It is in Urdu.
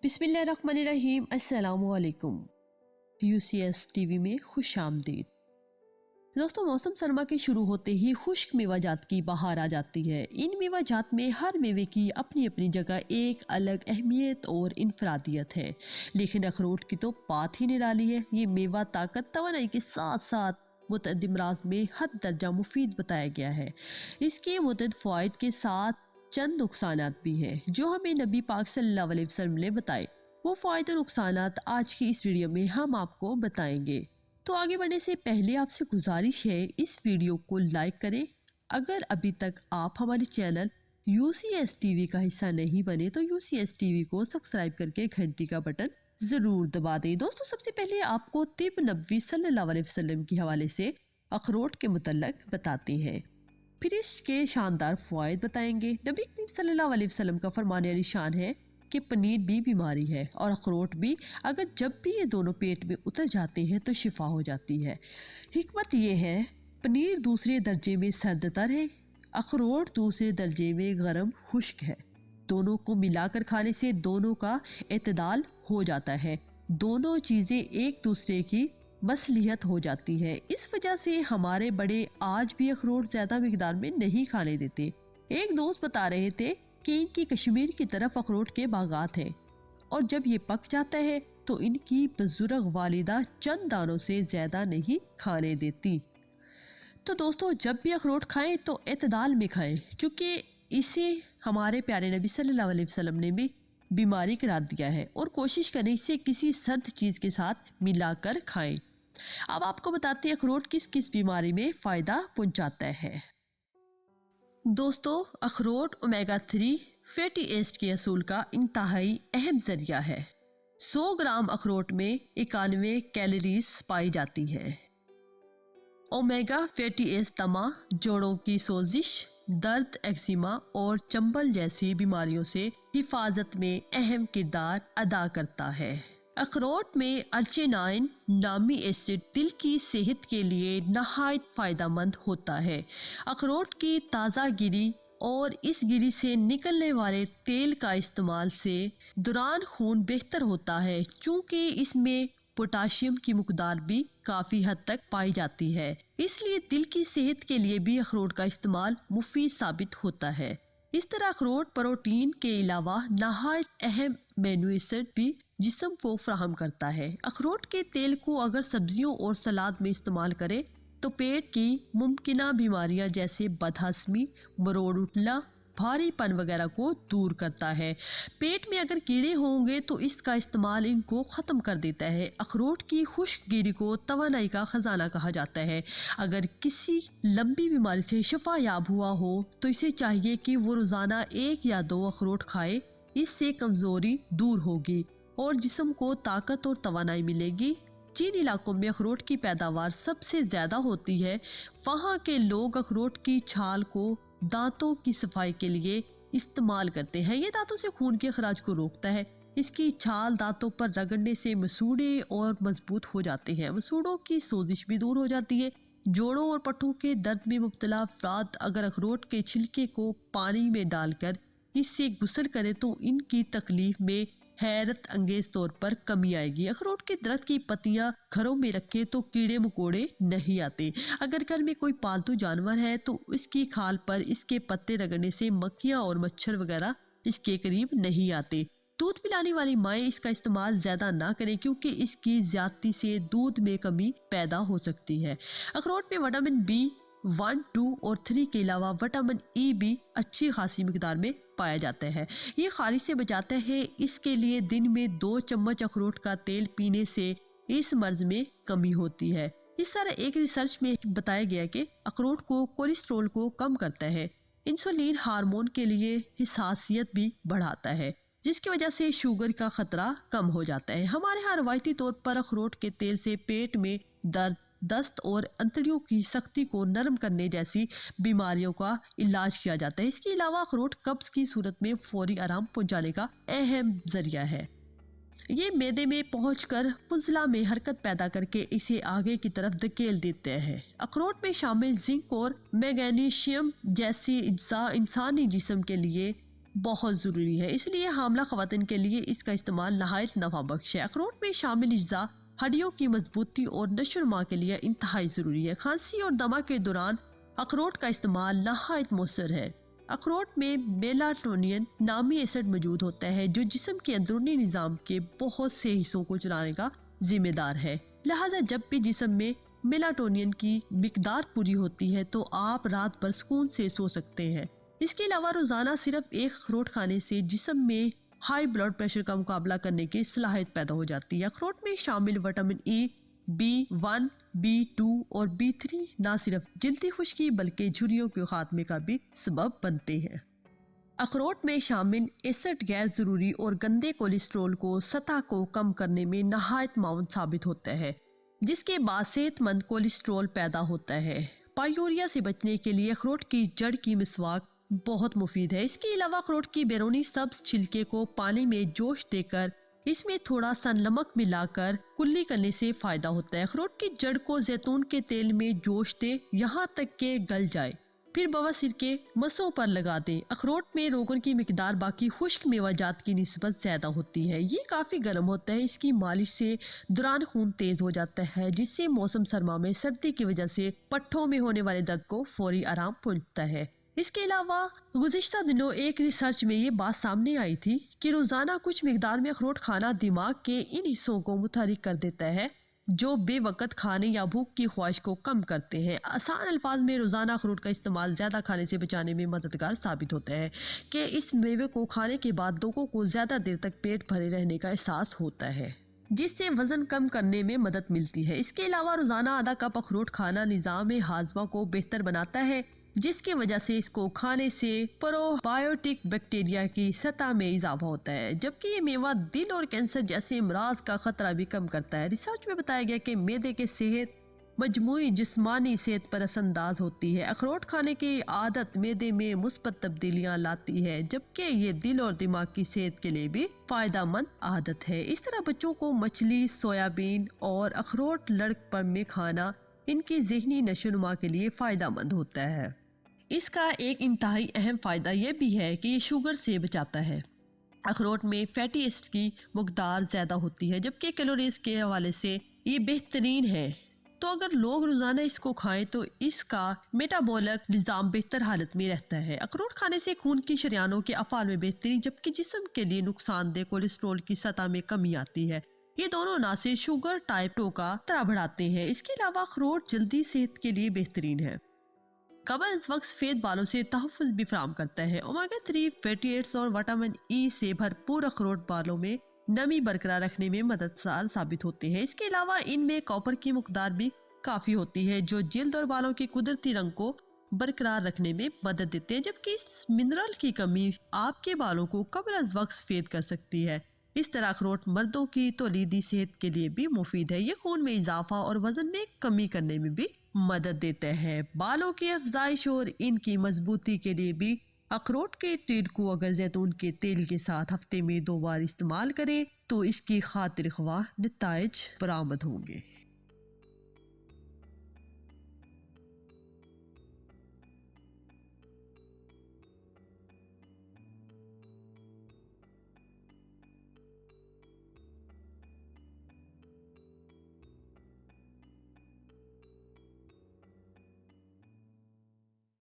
بسم اللہ الرحمن الرحیم۔ السلام علیکم۔ UCS TV میں خوش آمدید۔ دوستوں، موسم سرما کے شروع ہوتے ہی خشک میوہ جات کی بہار آ جاتی ہے۔ ان میوہ جات میں ہر میوے کی اپنی اپنی جگہ ایک الگ اہمیت اور انفرادیت ہے، لیکن اخروٹ کی تو بات ہی نرالی ہے۔ یہ میوہ طاقت، توانائی کے ساتھ ساتھ متعدد امراض میں حد درجہ مفید بتایا گیا ہے۔ اس کے متعدد فوائد کے ساتھ چند نقصانات بھی ہیں جو ہمیں نبی پاک صلی اللہ علیہ وسلم نے بتائے۔ وہ فوائد و نقصانات آج کی اس ویڈیو میں ہم آپ کو بتائیں گے۔ تو آگے بڑھنے سے پہلے آپ سے گزارش ہے، اس ویڈیو کو لائک کریں۔ اگر ابھی تک آپ ہمارے چینل UCS TV کا حصہ نہیں بنے تو UCS TV کو سبسکرائب کر کے گھنٹی کا بٹن ضرور دبا دیں۔ دوستو، سب سے پہلے آپ کو طب نبوی صلی اللہ علیہ وسلم کے حوالے سے اخروٹ کے متعلق بتاتے ہیں، پھر اس کے شاندار فوائد بتائیں گے۔ نبی کریم صلی اللہ علیہ وسلم کا فرمان علی شان ہے کہ پنیر بھی بیماری ہے اور اخروٹ بھی، اگر جب بھی یہ دونوں پیٹ میں اتر جاتے ہیں تو شفا ہو جاتی ہے۔ حکمت یہ ہے، پنیر دوسرے درجے میں سرد تر ہے، اخروٹ دوسرے درجے میں گرم خشک ہے۔ دونوں کو ملا کر کھانے سے دونوں کا اعتدال ہو جاتا ہے، دونوں چیزیں ایک دوسرے کی مصلحت ہو جاتی ہے۔ اس وجہ سے ہمارے بڑے آج بھی اخروٹ زیادہ مقدار میں نہیں کھانے دیتے۔ ایک دوست بتا رہے تھے کہ ان کی کشمیر کی طرف اخروٹ کے باغات ہیں اور جب یہ پک جاتا ہے تو ان کی بزرگ والدہ چند دانوں سے زیادہ نہیں کھانے دیتی۔ تو دوستو، جب بھی اخروٹ کھائیں تو اعتدال میں کھائیں، کیونکہ اسے ہمارے پیارے نبی صلی اللہ علیہ وسلم نے بھی بیماری قرار دیا ہے، اور کوشش کریں اسے کسی سرد چیز کے ساتھ ملا کر کھائیں۔ اب آپ کو بتاتے ہیں اخروٹ کس کس بیماری میں فائدہ پہنچاتا ہے۔ دوستو، اخروٹ اومیگا 3 فیٹی ایسڈ کے حصول کا انتہائی اہم ذریعہ ہے۔ 100 گرام اخروٹ میں 91 کیلوریز پائی جاتی ہے۔ اومیگا فیٹی ایسڈ دمہ، جوڑوں کی سوزش، درد، ایکزیما اور چنبل جیسی بیماریوں سے حفاظت میں اہم کردار ادا کرتا ہے۔ اخروٹ میں ارجینائن نامی ایسڈ دل کی صحت کے لیے نہایت فائدہ مند ہوتا ہے۔ اخروٹ کی تازہ گری اور اس گری سے نکلنے والے تیل کا استعمال سے دوران خون بہتر ہوتا ہے، چونکہ اس میں پوٹاشیم کی مقدار بھی کافی حد تک پائی جاتی ہے، اس لیے دل کی صحت کے لیے بھی اخروٹ کا استعمال مفید ثابت ہوتا ہے۔ اس طرح اخروٹ پروٹین کے علاوہ نہایت اہم امینو ایسڈ بھی جسم کو فراہم کرتا ہے۔ اخروٹ کے تیل کو اگر سبزیوں اور سلاد میں استعمال کریں تو پیٹ کی ممکنہ بیماریاں جیسے بد ہضمی، مروڑ اٹھنا، بھاری پن وغیرہ کو دور کرتا ہے۔ پیٹ میں اگر کیڑے ہوں گے تو اس کا استعمال ان کو ختم کر دیتا ہے۔ اخروٹ کی خشک گری کو توانائی کا خزانہ کہا جاتا ہے۔ اگر کسی لمبی بیماری سے شفا یاب ہوا ہو تو اسے چاہیے کہ وہ روزانہ 1 یا 2 اخروٹ کھائے، اس سے کمزوری دور ہوگی اور جسم کو طاقت اور توانائی ملے گی۔ جن علاقوں میں اخروٹ کی پیداوار سب سے زیادہ ہوتی ہے، وہاں کے لوگ اخروٹ کی چھال کو دانتوں کی صفائی کے لیے استعمال کرتے ہیں۔ یہ دانتوں سے خون کے اخراج کو روکتا ہے۔ اس کی چھال دانتوں پر رگڑنے سے مسوڑے اور مضبوط ہو جاتے ہیں، مسوڑوں کی سوزش بھی دور ہو جاتی ہے۔ جوڑوں اور پٹھوں کے درد میں مبتلا افراد اگر اخروٹ کے چھلکے کو پانی میں ڈال کر اس سے غسل کریں تو ان کی تکلیف میں حیرت انگیز طور پر کمی آئے گی۔ اخروٹ کے درخت کی پتیاں گھروں میں رکھیں تو کیڑے مکوڑے نہیں آتے۔ اگر گھر میں کوئی پالتو جانور ہے تو اس کی کھال پر اس کے پتے رگڑنے سے مکھیاں اور مچھر وغیرہ اس کے قریب نہیں آتے۔ دودھ پلانے والی مائیں اس کا استعمال زیادہ نہ کریں، کیونکہ اس کی زیادتی سے دودھ میں کمی پیدا ہو سکتی ہے۔ اخروٹ میں وٹامن B1، 2 اور 3 کے علاوہ وٹامن E بھی اچھی خاصی مقدار میں پایا جاتا ہے۔ یہ خارش سے بچاتا ہے، اس کے لیے دن میں 2 چمچ اخروٹ کا تیل پینے سے اس مرض میں کمی ہوتی ہے۔ اس طرح ایک ریسرچ میں بتایا گیا کہ اخروٹ کو کولیسٹرول کو کم کرتا ہے، انسولین ہارمون کے لیے حساسیت بھی بڑھاتا ہے، جس کی وجہ سے شوگر کا خطرہ کم ہو جاتا ہے۔ ہمارے ہاں روایتی طور پر اخروٹ کے تیل سے پیٹ میں درد، دست اور انتڑیوں کی سختی کو نرم کرنے جیسی بیماریوں کا علاج کیا جاتا ہے۔ اس کے علاوہ اخروٹ قبض کی صورت میں فوری آرام پہنچانے کا اہم ذریعہ ہے۔ یہ معدے میں پہنچ کر عضلات میں حرکت پیدا کر کے اسے آگے کی طرف دھکیل دیتے ہیں۔ اخروٹ میں شامل زنک اور میگنیشیم جیسی اجزاء انسانی جسم کے لیے بہت ضروری ہے، اس لیے حاملہ خواتین کے لیے اس کا استعمال نہایت نفع بخش ہے۔ اخروٹ میں شامل اجزاء ہڈیوں کی مضبوطی اور نشو و نما کے لیے انتہائی ضروری ہے۔ کھانسی اور دمہ کے دوران اخروٹ کا استعمال نہایت مؤثر ہے۔ اخروٹ میں میلاٹونین نامی ایسڈ موجود ہوتا ہے جو جسم کے اندرونی نظام کے بہت سے حصوں کو چلانے کا ذمہ دار ہے، لہٰذا جب بھی جسم میں میلاٹونین کی مقدار پوری ہوتی ہے تو آپ رات بھر سکون سے سو سکتے ہیں۔ اس کے علاوہ روزانہ صرف ایک اخروٹ کھانے سے جسم میں ہائی بلڈ پریشر کا مقابلہ کرنے کی صلاحیت پیدا ہو جاتی ہے۔ اخروٹ میں شامل وٹامن ای، B1، B2 اور B3 نہ صرف جلدی خشکی بلکہ جھریوں کے خاتمے کا بھی سبب بنتے ہیں۔ اخروٹ میں شامل ایسڈ غیر ضروری اور گندے کولیسٹرول کو سطح کو کم کرنے میں نہایت معاون ثابت ہوتا ہے، جس کے بعد صحت مند کولیسٹرول پیدا ہوتا ہے۔ پائیوریا سے بچنے کے لیے اخروٹ کی جڑ کی مسواک بہت مفید ہے۔ اس کے علاوہ اخروٹ کی بیرونی سبز چھلکے کو پانی میں جوش دے کر اس میں تھوڑا سا نمک ملا کر کلی کرنے سے فائدہ ہوتا ہے۔ اخروٹ کی جڑ کو زیتون کے تیل میں جوش دے یہاں تک کہ گل جائے، پھر بواسیر کے مسوں پر لگا دیں۔ اخروٹ میں روغن کی مقدار باقی خشک میوہ جات کی نسبت زیادہ ہوتی ہے۔ یہ کافی گرم ہوتا ہے، اس کی مالش سے دوران خون تیز ہو جاتا ہے، جس سے موسم سرما میں سردی کی وجہ سے پٹھوں میں ہونے والے درد کو فوری آرام پہنچتا ہے۔ اس کے علاوہ گزشتہ دنوں ایک ریسرچ میں یہ بات سامنے آئی تھی کہ روزانہ کچھ مقدار میں اخروٹ کھانا دماغ کے ان حصوں کو متحرک کر دیتا ہے جو بے وقت کھانے یا بھوک کی خواہش کو کم کرتے ہیں۔ آسان الفاظ میں روزانہ اخروٹ کا استعمال زیادہ کھانے سے بچانے میں مددگار ثابت ہوتا ہے کہ اس میوے کو کھانے کے بعد لوگوں کو زیادہ دیر تک پیٹ بھرے رہنے کا احساس ہوتا ہے، جس سے وزن کم کرنے میں مدد ملتی ہے۔ اس کے علاوہ روزانہ آدھا کپ اخروٹ کھانا نظام ہاضمہ کو بہتر بناتا ہے، جس کی وجہ سے اس کو کھانے سے پرو بایوٹک بیکٹیریا کی سطح میں اضافہ ہوتا ہے، جبکہ یہ میوہ دل اور کینسر جیسے امراض کا خطرہ بھی کم کرتا ہے۔ ریسرچ میں بتایا گیا کہ معدے کے صحت مجموعی جسمانی صحت پر اثر انداز ہوتی ہے۔ اخروٹ کھانے کی عادت معدے میں مثبت تبدیلیاں لاتی ہے، جبکہ یہ دل اور دماغ کی صحت کے لیے بھی فائدہ مند عادت ہے۔ اس طرح بچوں کو مچھلی، سویابین اور اخروٹ لڑکپن میں کھانا ان کی ذہنی نشو و نما کے لیے فائدہ مند ہوتا ہے۔ اس کا ایک انتہائی اہم فائدہ یہ بھی ہے کہ یہ شوگر سے بچاتا ہے۔ اخروٹ میں فیٹی ایسڈ کی مقدار زیادہ ہوتی ہے، جبکہ کیلوریز کے حوالے سے یہ بہترین ہے۔ تو اگر لوگ روزانہ اس کو کھائیں تو اس کا میٹابولک نظام بہتر حالت میں رہتا ہے۔ اخروٹ کھانے سے خون کی شریانوں کے افعال میں بہتری، جبکہ جسم کے لیے نقصان دہ کولیسٹرول کی سطح میں کمی آتی ہے۔ یہ دونوں عناصر شوگر ٹائپ 2 کا خطرہ بڑھاتے ہیں۔ اس کے علاوہ اخروٹ جلدی صحت کے لیے بہترین ہے، قبل از وقت سفید بالوں سے تحفظ بھی فراہم کرتا ہے۔ اومیگا 3 فیٹی ایسڈ اور وٹامن ای سے بھرپور اخروٹ بالوں میں نمی برقرار رکھنے میں مددگار ثابت ہوتے ہیں۔ اس کے علاوہ ان میں کاپر کی مقدار بھی کافی ہوتی ہے جو جلد اور بالوں کے قدرتی رنگ کو برقرار رکھنے میں مدد دیتے ہیں، جبکہ اس منرل کی کمی آپ کے بالوں کو قبل از وقت سفید کر سکتی ہے۔ اس طرح اخروٹ مردوں کی تولیدی صحت کے لیے بھی مفید ہے۔ یہ خون میں اضافہ اور وزن میں کمی کرنے میں بھی مدد دیتا ہے۔ بالوں کی افزائش اور ان کی مضبوطی کے لیے بھی اخروٹ کے تیل کو اگر زیتون کے تیل کے ساتھ ہفتے میں 2 بار استعمال کریں تو اس کی خاطر خواہ نتائج برآمد ہوں گے۔